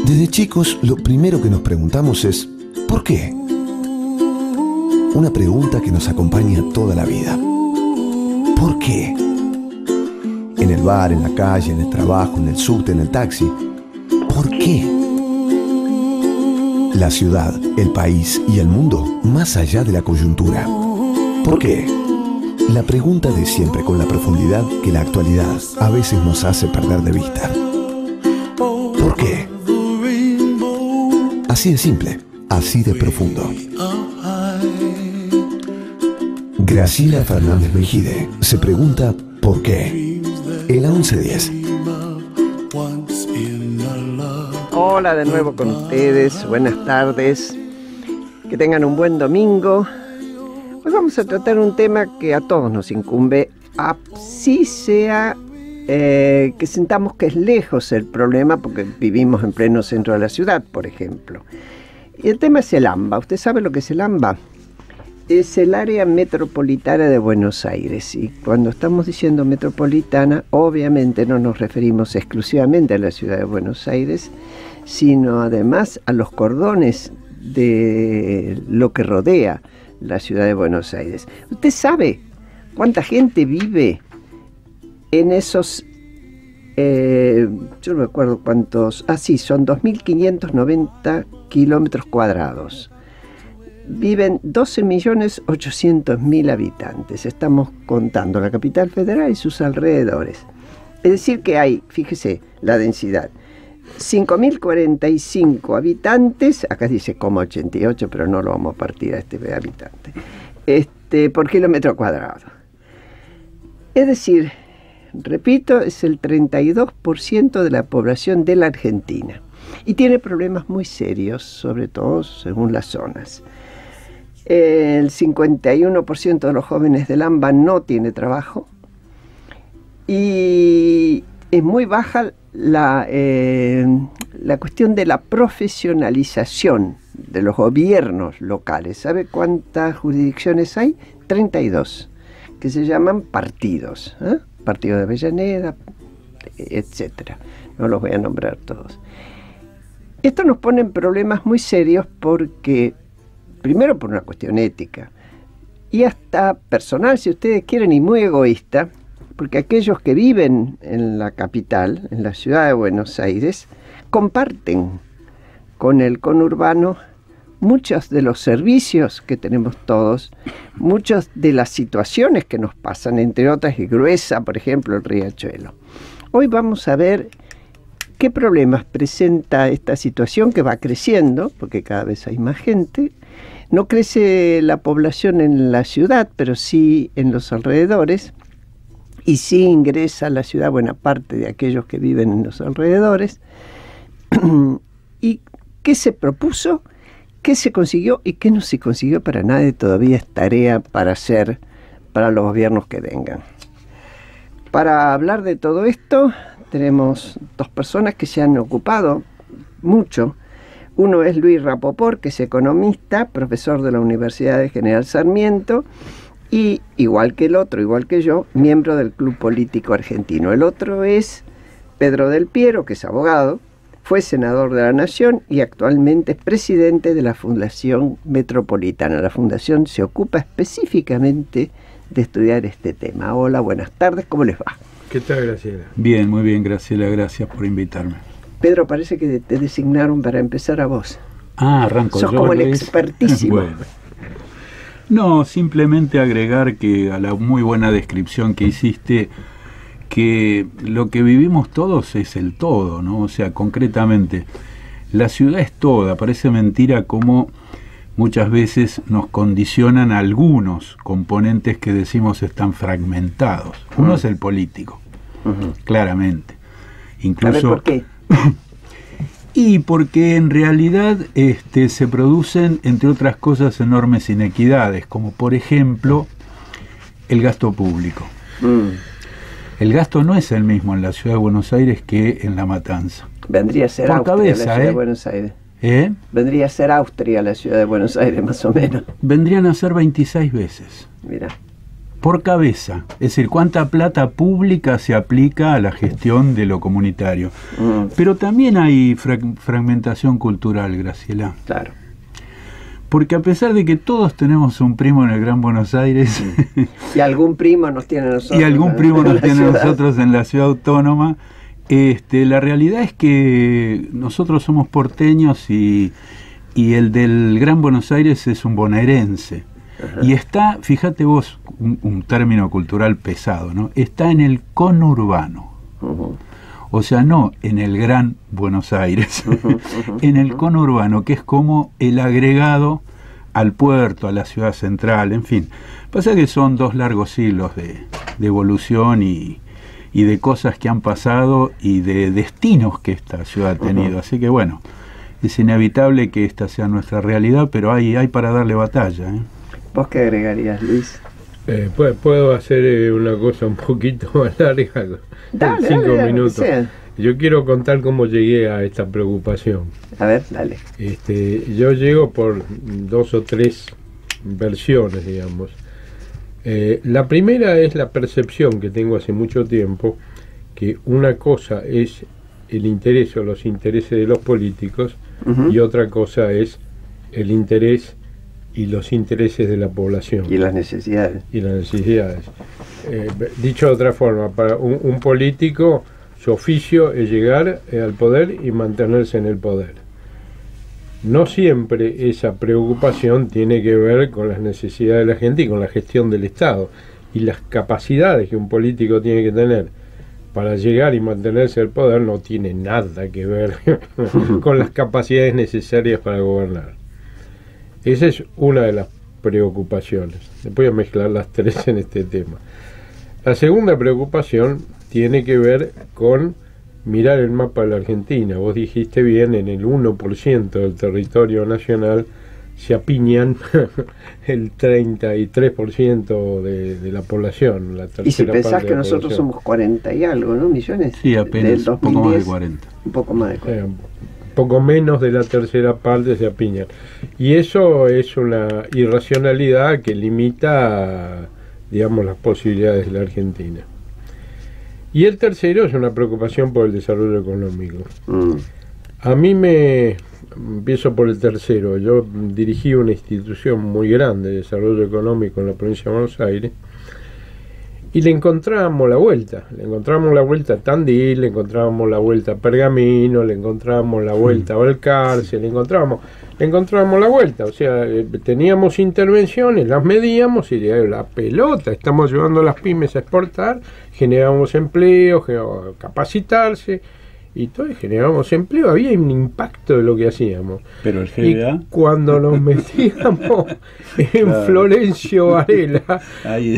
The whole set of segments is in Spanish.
Desde chicos, lo primero que nos preguntamos es ¿por qué? Una pregunta que nos acompaña toda la vida. ¿Por qué? En el bar, en la calle, en el trabajo, en el subte, en el taxi. ¿Por qué? La ciudad, el país y el mundo, más allá de la coyuntura. ¿Por qué? La pregunta de siempre, con la profundidad que la actualidad a veces nos hace perder de vista. ¿Por qué? Así de simple, así de profundo. Graciela Fernández Mejide se pregunta ¿por qué? En la 1110. Hola de nuevo con ustedes, buenas tardes, que tengan un buen domingo. Hoy vamos a tratar un tema que a todos nos incumbe, así sea que sintamos que es lejos el problema porque vivimos en pleno centro de la ciudad, por ejemplo. Y el tema es el AMBA. ¿Usted sabe lo que es el AMBA? Es el área metropolitana de Buenos Aires, y cuando estamos diciendo metropolitana, obviamente no nos referimos exclusivamente a la ciudad de Buenos Aires, sino además a los cordones de lo que rodea la ciudad de Buenos Aires. ¿Usted sabe cuánta gente vive en esos, yo no me acuerdo cuántos, sí, son 2.590 kilómetros cuadrados? Viven 12.800.000 habitantes. Estamos contando la capital federal y sus alrededores. Es decir que hay, fíjese la densidad, 5.045 habitantes, acá dice 88, pero no lo vamos a partir a este habitante, por kilómetro cuadrado. Es decir, repito, es el 32% de la población de la Argentina. Y tiene problemas muy serios, sobre todo según las zonas. El 51% de los jóvenes del AMBA no tiene trabajo y es muy baja la cuestión de la profesionalización de los gobiernos locales. ¿Sabe cuántas jurisdicciones hay? 32, que se llaman partidos, Partido de Avellaneda, etcétera. No los voy a nombrar todos. Esto nos pone en problemas muy serios porque, primero por una cuestión ética y hasta personal, si ustedes quieren, y muy egoísta, porque aquellos que viven en la capital, en la ciudad de Buenos Aires, comparten con el conurbano muchos de los servicios que tenemos todos, muchas de las situaciones que nos pasan, entre otras, y Gruesa, por ejemplo, el Riachuelo. Hoy vamos a ver qué problemas presenta esta situación que va creciendo, porque cada vez hay más gente. No crece la población en la ciudad, pero sí en los alrededores, y sí ingresa a la ciudad buena parte de aquellos que viven en los alrededores. ¿Y qué se propuso? ¿Qué se consiguió y qué no se consiguió? Para nadie todavía es tarea para hacer para los gobiernos que vengan. Para hablar de todo esto, tenemos dos personas que se han ocupado mucho. Uno es Luis Rapoport, que es economista, profesor de la Universidad de General Sarmiento, y igual que el otro, igual que yo, miembro del Club Político Argentino. El otro es Pedro Del Piero, que es abogado, fue senador de la Nación y actualmente es presidente de la Fundación Metropolitana. La Fundación se ocupa específicamente de estudiar este tema. Hola, buenas tardes, ¿cómo les va? ¿Qué tal, Graciela? Bien, muy bien, Graciela, gracias por invitarme. Pedro, parece que te designaron para empezar a vos. Arranco yo. Sos como el expertísimo. Bueno. No, simplemente agregar que a la muy buena descripción que hiciste, que lo que vivimos todos es el todo, ¿no? O sea, concretamente, la ciudad es toda. Parece mentira cómo muchas veces nos condicionan algunos componentes que decimos están fragmentados. Uno es el político, claramente. Incluso, a ver, ¿por qué? Y porque en realidad se producen, entre otras cosas, enormes inequidades, como por ejemplo el gasto público. El gasto no es el mismo en la ciudad de Buenos Aires que en La Matanza. Vendría a ser por Austria, cabeza, la ciudad de Buenos Aires. Vendría a ser Austria la ciudad de Buenos Aires, más o menos. Vendrían a ser 26 veces. Mira. por cabeza. Es decir, cuánta plata pública se aplica a la gestión de lo comunitario. Pero también hay fragmentación cultural, Graciela. Claro. Porque a pesar de que todos tenemos un primo en el Gran Buenos Aires... Y algún primo nos tiene a nosotros. Y algún primo nos tiene a nosotros en la ciudad autónoma. La realidad es que nosotros somos porteños y el del Gran Buenos Aires es un bonaerense. Ajá. Y está, fíjate vos, un término cultural pesado, ¿no? Está en el conurbano. O sea, no en el Gran Buenos Aires, en el conurbano, que es como el agregado al puerto, a la ciudad central, en fin. Pasa que son 2 largos siglos de evolución y de cosas que han pasado y de destinos que esta ciudad ha tenido. Así que bueno, es inevitable que esta sea nuestra realidad, pero hay para darle batalla, ¿eh? ¿Vos qué agregarías, Luis? Puedo hacer una cosa un poquito más larga, dale, 5 dale, minutos. Yo quiero contar cómo llegué a esta preocupación. A ver, dale. Yo llego por 2 o 3 versiones, digamos. La primera es la percepción que tengo hace mucho tiempo, que una cosa es el interés o los intereses de los políticos, y otra cosa es el interés y los intereses de la población. Y las necesidades. Dicho de otra forma, para un político, su oficio es llegar al poder y mantenerse en el poder. No siempre esa preocupación tiene que ver con las necesidades de la gente y con la gestión del Estado. Y las capacidades que un político tiene que tener para llegar y mantenerse en el poder no tiene nada que ver con las capacidades necesarias para gobernar. Esa es una de las preocupaciones. Voy a mezclar las 3 en este tema. La segunda preocupación tiene que ver con mirar el mapa de la Argentina. Vos dijiste bien, en el 1% del territorio nacional se apiñan el 33% de la población. Y si pensás que nosotros somos 40 y algo, ¿no? Millones. Sí, apenas, un poco más de 40. Un poco más de 40. Poco menos de la tercera parte se apiñan. Y eso es una irracionalidad que limita, digamos, las posibilidades de la Argentina. Y el tercero es una preocupación por el desarrollo económico. A mí empiezo por el tercero. Yo dirigí una institución muy grande de desarrollo económico en la provincia de Buenos Aires, y le encontrábamos la vuelta. Le encontramos la vuelta a Tandil, le encontrábamos la vuelta a Pergamino, le encontrábamos la vuelta a Balcarce, le encontrábamos la vuelta. O sea, teníamos intervenciones, las medíamos y la pelota. Estamos llevando a las pymes a exportar, generábamos empleo, capacitarse, y todo, generábamos empleo, había un impacto de lo que hacíamos. Pero el GBA... Y cuando nos metíamos en Florencio Varela,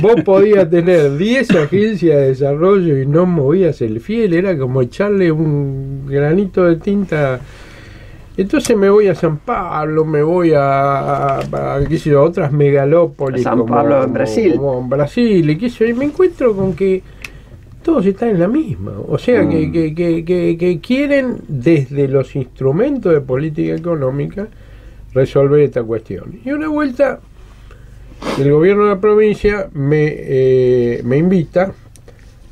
vos podías tener 10 agencias de desarrollo y no movías el fiel, era como echarle un granito de tinta. Entonces me voy a San Pablo, me voy a qué sé yo, otras megalópolis, San Pablo en Brasil. Como en Brasil, y qué sé yo, y me encuentro con que todos están en la misma. O sea, que quieren, desde los instrumentos de política económica, resolver esta cuestión. Y una vuelta, el gobierno de la provincia me invita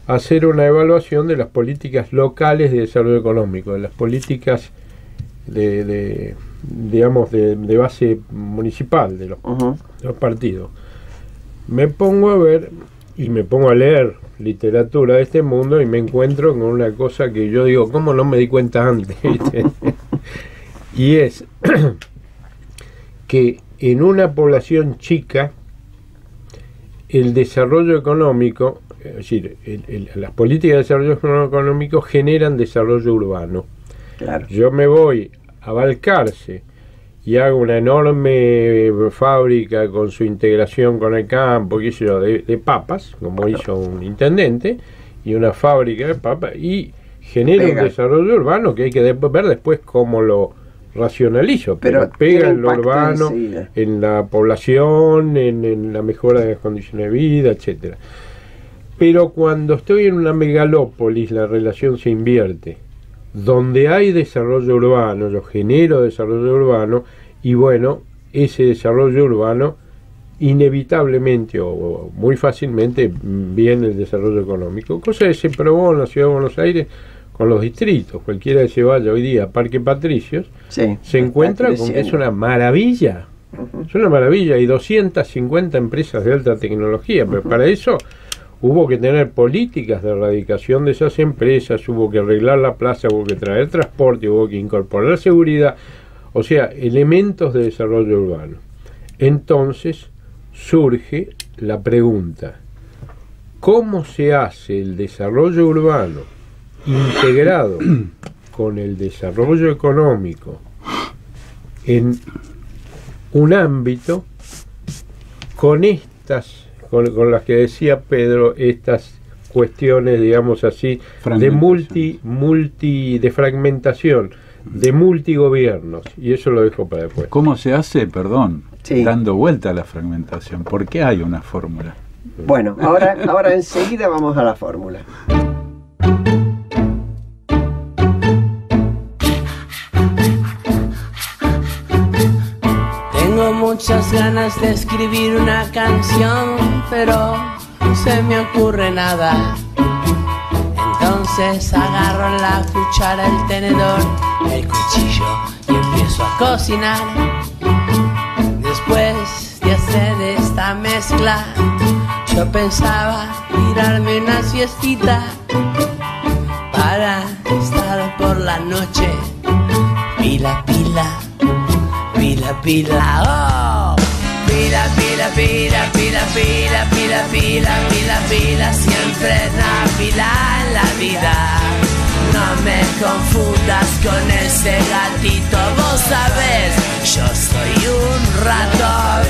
a hacer una evaluación de las políticas locales de desarrollo económico, de las políticas de base municipal, de los partidos. Me pongo a ver y me pongo a leer literatura de este mundo y me encuentro con una cosa que yo digo, ¿cómo no me di cuenta antes? Y es que en una población chica el desarrollo económico, es decir, las políticas de desarrollo económico generan desarrollo urbano. Claro. Yo me voy a Balcarce y hago una enorme fábrica con su integración con el campo, qué sé yo, de papas, como hizo un intendente, y una fábrica de papas, y genera un desarrollo urbano que hay que ver después cómo lo racionalizo, pero pega en lo urbano, en la población, en la mejora de las condiciones de vida, etcétera. Pero cuando estoy en una megalópolis la relación se invierte. Donde hay desarrollo urbano, yo genero desarrollo urbano, y bueno, ese desarrollo urbano inevitablemente o muy fácilmente viene el desarrollo económico, cosa que se probó en la Ciudad de Buenos Aires con los distritos. Cualquiera que se vaya hoy día a Parque Patricios se encuentra con que es una maravilla. Es una maravilla, hay 250 empresas de alta tecnología, pero para eso hubo que tener políticas de erradicación de esas empresas, hubo que arreglar la plaza, hubo que traer transporte, hubo que incorporar seguridad, o sea, elementos de desarrollo urbano. Entonces surge la pregunta: ¿cómo se hace el desarrollo urbano integrado con el desarrollo económico en un ámbito con las que decía Pedro, estas cuestiones, digamos así, de fragmentación, de multigobiernos? Y eso lo dejo para después. ¿Cómo se hace? Perdón, dando vuelta a la fragmentación. ¿Por qué hay una fórmula? Bueno, ahora enseguida vamos a la fórmula. Tengo muchas ganas de escribir una canción, pero no se me ocurre nada. Entonces agarro la cuchara, el tenedor, el cuchillo y empiezo a cocinar. Después de hacer esta mezcla, yo pensaba tirarme una siestita para estar por la noche pila, pila, pila, pila, oh. Pila, pila, pila, pila, pila, pila, pila, pila, pila, siempre una pila en la vida. No me confundas con ese gatito, vos sabés, yo soy un ratón.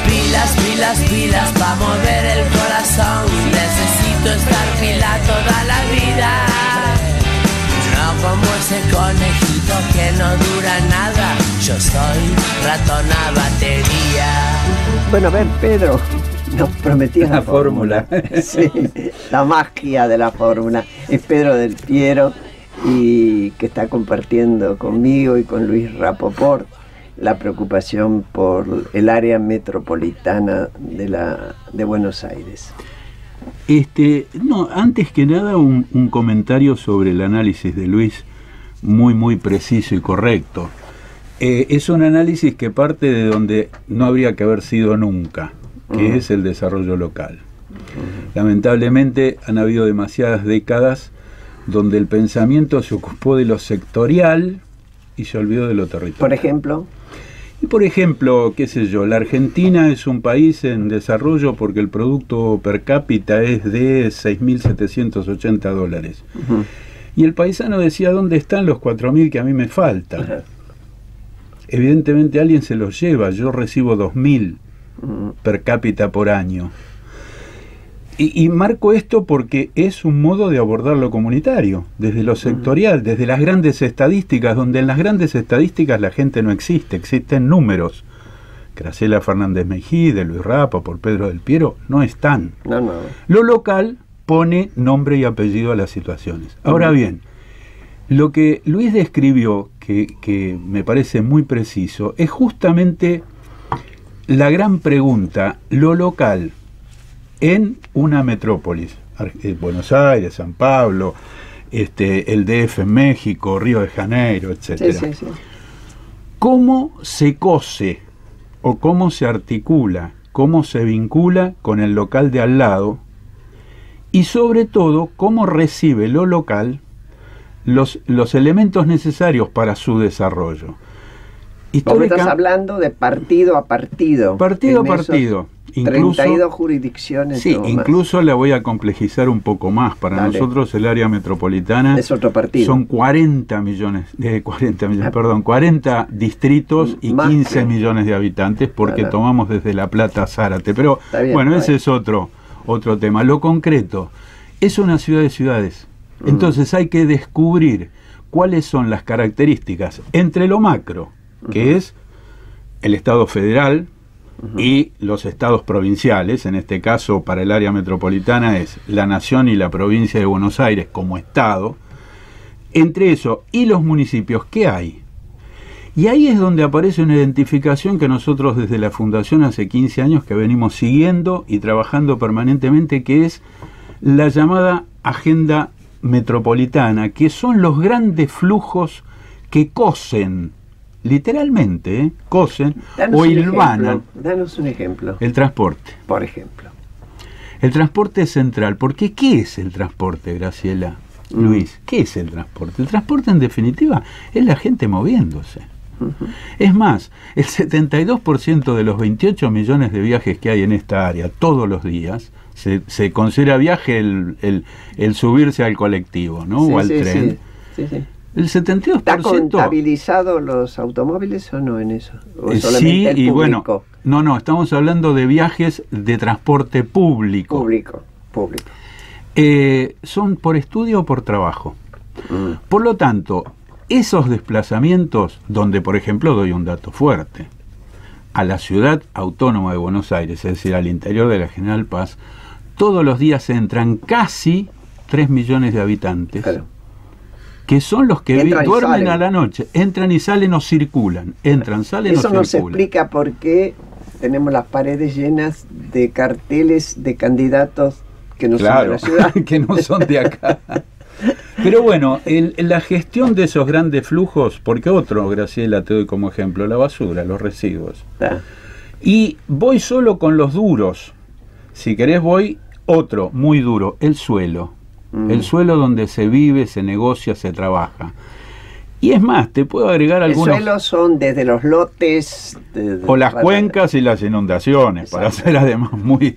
Pilas, pilas, pilas, pa' mover el corazón, necesito estar pila toda la vida. No como ese conejito que no dura nada, yo soy ratón a batería. Bueno, a ver, Pedro, nos prometías la fórmula. Sí, la magia de la fórmula. Es Pedro del Piero, y que está compartiendo conmigo y con Luis Rapoport la preocupación por el área metropolitana de Buenos Aires. No, antes que nada un comentario sobre el análisis de Luis, muy preciso y correcto. Es un análisis que parte de donde no habría que haber sido nunca, que es el desarrollo local. Lamentablemente han habido demasiadas décadas donde el pensamiento se ocupó de lo sectorial y se olvidó de lo territorial. Por ejemplo... Y por ejemplo, qué sé yo, la Argentina es un país en desarrollo porque el producto per cápita es de $6.780. Y el paisano decía, ¿dónde están los 4.000 que a mí me faltan? Evidentemente alguien se los lleva, yo recibo 2.000 per cápita por año. Y marco esto porque es un modo de abordar lo comunitario, desde lo sectorial, desde las grandes estadísticas, donde en las grandes estadísticas la gente no existe, existen números. Graciela Fernández Mejía, Luis Rapa, por Pedro del Piero, no están. No. Lo local pone nombre y apellido a las situaciones. Ahora bien, lo que Luis describió, que me parece muy preciso, es justamente la gran pregunta: lo local en una metrópolis, Buenos Aires, San Pablo, el DF en México, Río de Janeiro, etc. Sí. ¿Cómo se cose o cómo se articula, cómo se vincula con el local de al lado? Y sobre todo, cómo recibe lo local los elementos necesarios para su desarrollo. Porque estás hablando de partido a partido. Partido a partido. Incluso, 32 jurisdicciones. Sí, incluso la voy a complejizar un poco más. Para nosotros el área metropolitana es otro partido. Son 40 distritos y 15 millones de habitantes, porque tomamos desde La Plata a Zárate. Pero bueno, ese es otro tema. Lo concreto, es una ciudad de ciudades. Entonces hay que descubrir cuáles son las características entre lo macro, que es el Estado federal, y los estados provinciales. En este caso, para el área metropolitana es la Nación y la provincia de Buenos Aires como estado. Entre eso y los municipios, ¿qué hay? Y ahí es donde aparece una identificación que nosotros desde la Fundación hace 15 años que venimos siguiendo y trabajando permanentemente, que es la llamada agenda metropolitana, que son los grandes flujos que cosen, literalmente, cosen o hilvanan. Danos un ejemplo. El transporte. Por ejemplo. El transporte es central. Porque ¿qué es el transporte, Graciela? Luis, ¿qué es el transporte? El transporte, en definitiva, es la gente moviéndose. Es más, el 72% de los 28 millones de viajes que hay en esta área todos los días, se considera viaje el subirse al colectivo, ¿no? O al tren. Sí. El 72%... ¿Está contabilizado los automóviles o no en eso? ¿O solamente sí, el y público? bueno, no, estamos hablando de viajes de transporte público. Público. Son por estudio o por trabajo. Por lo tanto, esos desplazamientos, donde por ejemplo doy un dato fuerte, a la ciudad autónoma de Buenos Aires, es decir, al interior de la General Paz, todos los días entran casi 3 millones de habitantes, Claro. que son los que Entran y duermen salen. a la noche, entran y salen o circulan, entran, salen Eso o nos circulan. explica por qué tenemos las paredes llenas de carteles de candidatos que no son de Claro, la ciudad. que no son de acá. Pero bueno, la gestión de esos grandes flujos, porque otro, Graciela, te doy como ejemplo, la basura, los residuos. Está. Y voy solo con los duros. Si querés voy otro, muy duro, el suelo. El suelo donde se vive, se negocia, se trabaja. Y es más, te puedo agregar El algunos... suelo son desde los lotes... O las cuencas y las inundaciones, para ser además muy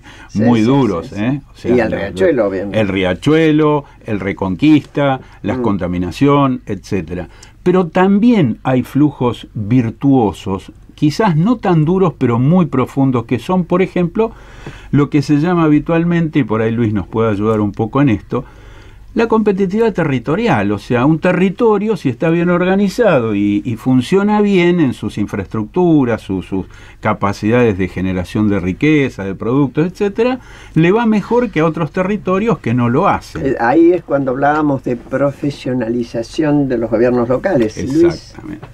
duros. Sí. O sea, Y el riachuelo, obviamente. El riachuelo, el Reconquista, la contaminación, etcétera. Pero también hay flujos virtuosos, quizás no tan duros, pero muy profundos, que son, por ejemplo, lo que se llama habitualmente, y por ahí Luis nos puede ayudar un poco en esto, la competitividad territorial. O sea, un territorio, si está bien organizado y funciona bien en sus infraestructuras, sus capacidades de generación de riqueza, de productos, etcétera, le va mejor que a otros territorios que no lo hacen. Ahí es cuando hablábamos de profesionalización de los gobiernos locales. Exactamente.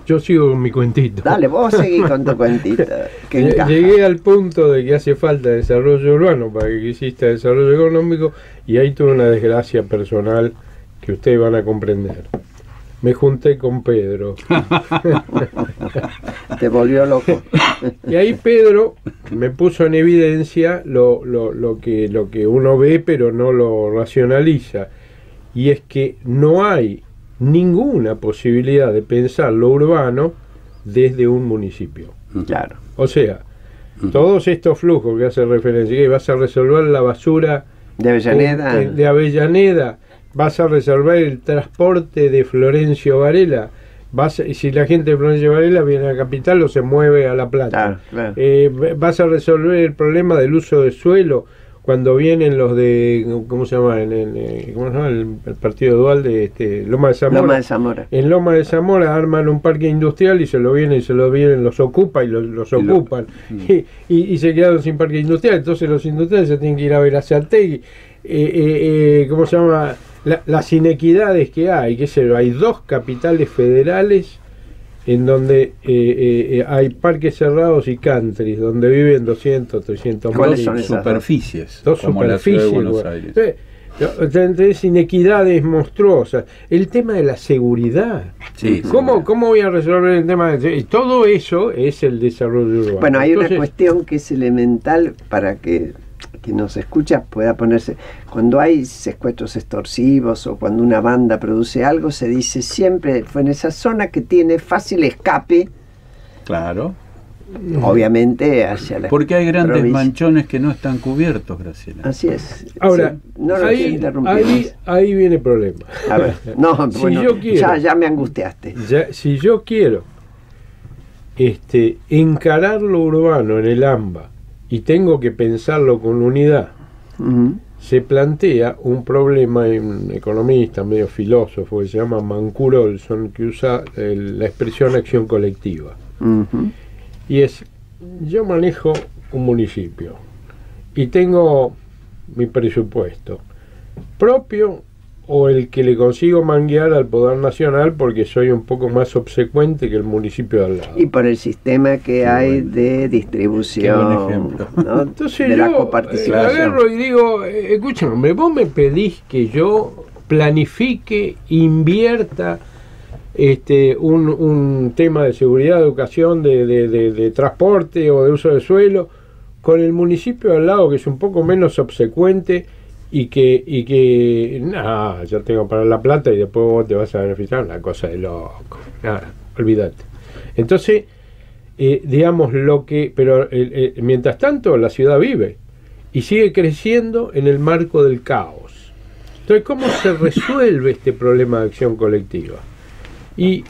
Yo sigo con mi cuentito. Dale, vos seguí con tu cuentita. Que encaja. Llegué al punto de que hace falta desarrollo urbano para que exista desarrollo económico, y ahí tuve una desgracia personal que ustedes van a comprender. Me junté con Pedro. Te volvió loco. Y ahí Pedro me puso en evidencia lo que uno ve pero no lo racionaliza. Y es que no hay ninguna posibilidad de pensar lo urbano desde un municipio. Claro. O sea, todos estos flujos que hace referencia, que vas a resolver la basura De Avellaneda. de Avellaneda, vas a resolver el transporte de Florencio Varela, si la gente de Florencio Varela viene a la capital o se mueve a La Plata. Claro. Vas a resolver el problema del uso de suelo cuando vienen los de, ¿cómo se llama? ¿Cómo se llama? El partido dual de Loma de Zamora. Loma de Zamora. En Loma de Zamora arman un parque industrial y se lo vienen, los ocupa y los ocupan. Y se quedaron sin parque industrial. Entonces los industriales se tienen que ir a ver a Saltegui. ¿Cómo se llama? Las inequidades que hay, qué sé yo, hay 2 capitales federales en donde hay parques cerrados y countries, donde viven 200, 300 ¿Cuáles mil. son esas superficies, Dos como la ciudad de Buenos superficies, Aires. Tenés inequidades monstruosas. El tema de la seguridad. Sí, ¿Cómo voy a resolver el tema de todo eso? Es el desarrollo urbano. Bueno, hay Entonces, una cuestión que es elemental para que quien nos escucha pueda ponerse. Cuando hay secuestros extorsivos o cuando una banda produce algo, se dice siempre fue en esa zona que tiene fácil escape, Claro. obviamente hacia la Porque hay grandes provincia. manchones que no están cubiertos, Graciela. Así es. Ahora, Sí, no lo quiero interrumpir más. ahí viene el problema. A ver, no, Si bueno, yo quiero- ya me angustiaste. Si yo quiero encarar lo urbano en el AMBA y tengo que pensarlo con unidad, Ujú. se plantea un problema, hay un economista medio filósofo que se llama Mancur Olson, que usa la expresión acción colectiva. Ujú. Y es, yo manejo un municipio y tengo mi presupuesto propio o el que le consigo manguear al Poder Nacional porque soy un poco más obsecuente que el municipio de al lado. Y por el sistema que hay de distribución, ¿no? Entonces de la yo coparticipación. agarro y digo, escúchame, vos me pedís que yo planifique, invierta un tema de seguridad, de educación, de transporte o de uso de suelo con el municipio de al lado, que es un poco menos obsecuente y que yo tengo para la plata y después vos te vas a beneficiar, una cosa de loco, nada, olvídate. Entonces, digamos pero mientras tanto la ciudad vive y sigue creciendo en el marco del caos. Entonces, ¿cómo se resuelve este problema de acción colectiva? Y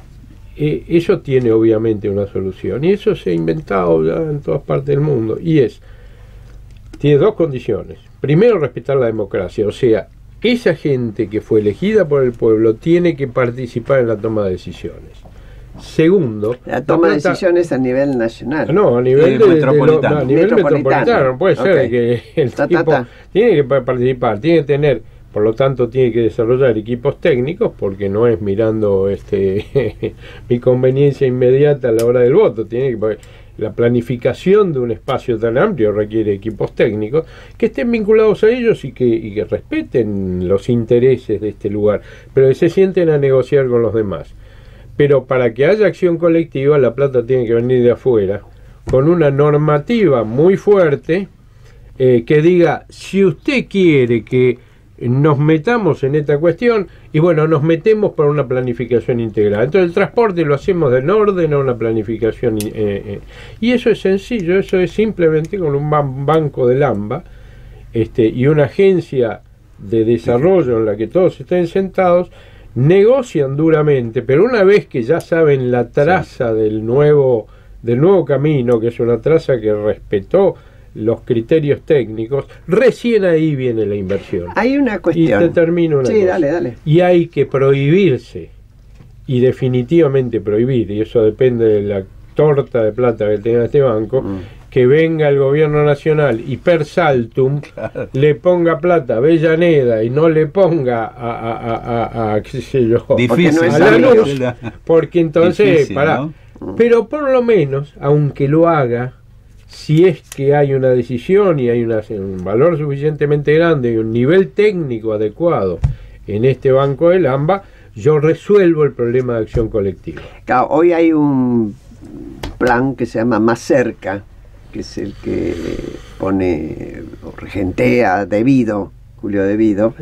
eso tiene obviamente una solución, y eso se ha inventado ya en todas partes del mundo, y tiene dos condiciones. Primero, respetar la democracia, o sea, esa gente que fue elegida por el pueblo tiene que participar en la toma de decisiones. Segundo, la toma de decisiones a nivel nacional. No, a nivel metropolitano. A nivel metropolitano. No puede ser que el tipo tiene que participar, tiene que tener, por lo tanto tiene que desarrollar equipos técnicos, porque no es mirando mi conveniencia inmediata a la hora del voto. La planificación de un espacio tan amplio requiere equipos técnicos que estén vinculados a ellos y que respeten los intereses de este lugar, pero que se sienten a negociar con los demás. Pero para que haya acción colectiva, la plata tiene que venir de afuera, con una normativa muy fuerte que diga, si usted quiere que nos metamos en esta cuestión, y bueno, nos metemos para una planificación integral. Entonces el transporte lo hacemos de orden a una planificación y eso es sencillo, eso es simplemente con un banco del AMBA y una agencia de desarrollo en la que todos estén sentados, negocian duramente, pero una vez que ya saben la traza del nuevo camino, que es una traza que respetó los criterios técnicos, recién ahí viene la inversión. Hay una cuestión. Y te termino una cosa. Dale. Y hay que prohibirse, y definitivamente prohibir, y eso depende de la torta de plata que tenga este banco, que venga el gobierno nacional y per saltum le ponga plata a Avellaneda y no le ponga a qué sé yo, difícil, a la luz, porque entonces, difícil, ¿no? Pero por lo menos, aunque lo haga, si es que hay una decisión y hay un valor suficientemente grande y un nivel técnico adecuado en este banco del AMBA, yo resuelvo el problema de acción colectiva. Claro, hoy hay un plan que se llama Más Cerca, que es el que pone o regentea Julio Devido,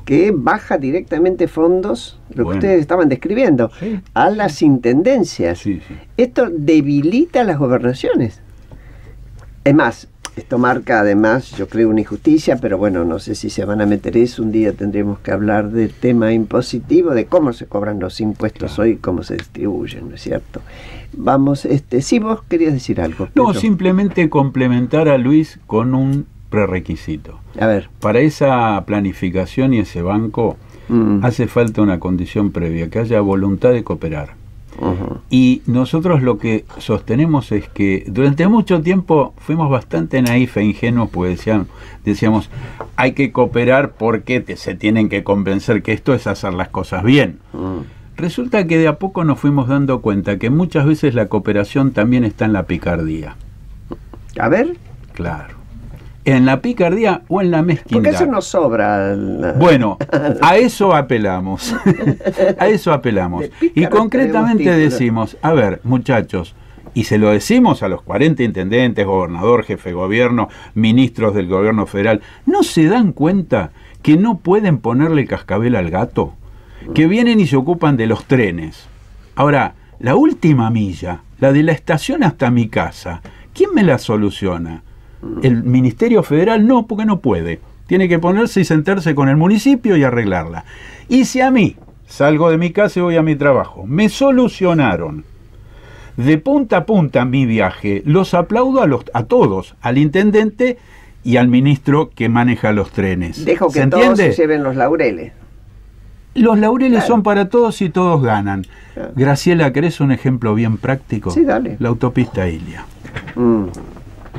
que baja directamente fondos, lo que ustedes estaban describiendo, a las intendencias. Sí. Esto debilita las gobernaciones. Es más, esto marca además, yo creo, una injusticia, pero bueno, no sé si se van a meter eso. Un día tendremos que hablar del tema impositivo, de cómo se cobran los impuestos hoy, cómo se distribuyen, ¿no es cierto? Vamos, sí, vos querías decir algo. No, simplemente complementar a Luis con un prerequisito. A ver. Para esa planificación y ese banco hace falta una condición previa, que haya voluntad de cooperar. Y nosotros lo que sostenemos es que durante mucho tiempo fuimos bastante naif e ingenuos, pues decíamos hay que cooperar porque se tienen que convencer que esto es hacer las cosas bien. Resulta que de a poco nos fuimos dando cuenta que muchas veces la cooperación también está en la picardía. A ver. Claro. En la picardía o en la mezquindad. Porque eso nos sobra. Bueno, a eso apelamos. A eso apelamos. Y concretamente decimos, a ver, muchachos, y se lo decimos a los 40 intendentes, gobernador, jefe de gobierno, ministros del gobierno federal, ¿no se dan cuenta que no pueden ponerle cascabel al gato? Que vienen y se ocupan de los trenes. Ahora, la última milla, la de la estación hasta mi casa, ¿quién me la soluciona? El Ministerio Federal no, porque no puede. Tiene que ponerse y sentarse con el municipio y arreglarla. Y si a mí, salgo de mi casa y voy a mi trabajo, me solucionaron de punta a punta mi viaje, los aplaudo a todos, al intendente y al ministro que maneja los trenes. Dejo que todos se lleven los laureles. Los laureles son para todos y todos ganan. Graciela, ¿querés un ejemplo bien práctico? Sí, dale. La autopista Ilia.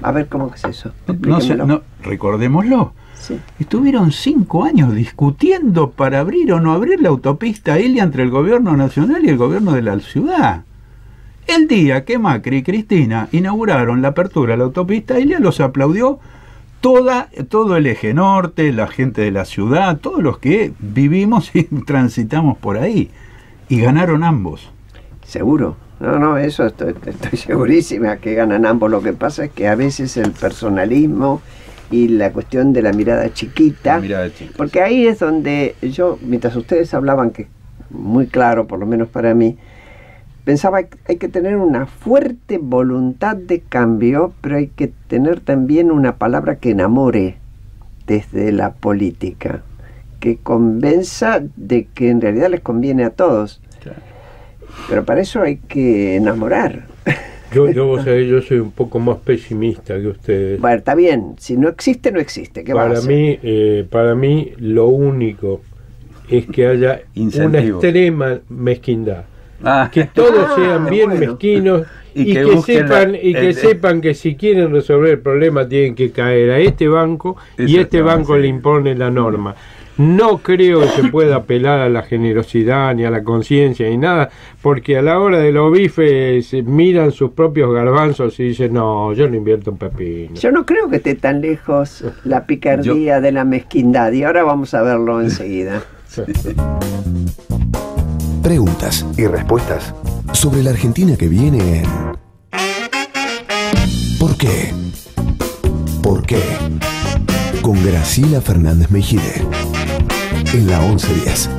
A ver, ¿cómo que es eso? No sé, Explíquemelo. recordémoslo. Sí. Estuvieron 5 años discutiendo para abrir o no abrir la autopista Ilia entre el gobierno nacional y el gobierno de la ciudad. El día que Macri y Cristina inauguraron la apertura de la autopista Ilia, los aplaudió todo el eje norte, la gente de la ciudad, todos los que vivimos y transitamos por ahí. Y ganaron ambos. Seguro. No, eso estoy segurísima que ganan ambos. Lo que pasa es que a veces el personalismo y la cuestión de la mirada chiquita, porque ahí es donde yo, mientras ustedes hablaban, que muy claro, por lo menos para mí, pensaba que hay que tener una fuerte voluntad de cambio, pero hay que tener también una palabra que enamore desde la política, que convenza de que en realidad les conviene a todos. Claro. Pero para eso hay que enamorar. Vos sabés, yo soy un poco más pesimista que ustedes. Bueno, está bien, si no existe, no existe. ¿Qué va a hacer? Para mí lo único es que haya una extrema mezquindad. Que todos sean bien mezquinos y que sepan que si quieren resolver el problema tienen que caer a este banco y este banco le impone la norma. No creo que se pueda apelar a la generosidad ni a la conciencia ni nada, porque a la hora de los bifes miran sus propios garbanzos y dicen, no, yo no invierto un pepino. Yo no creo que esté tan lejos la picardía de la mezquindad, y ahora vamos a verlo enseguida. Preguntas y respuestas sobre la Argentina que viene en ¿Por qué? ¿Por qué? Con Graciela Fernández Mejide en la 1110.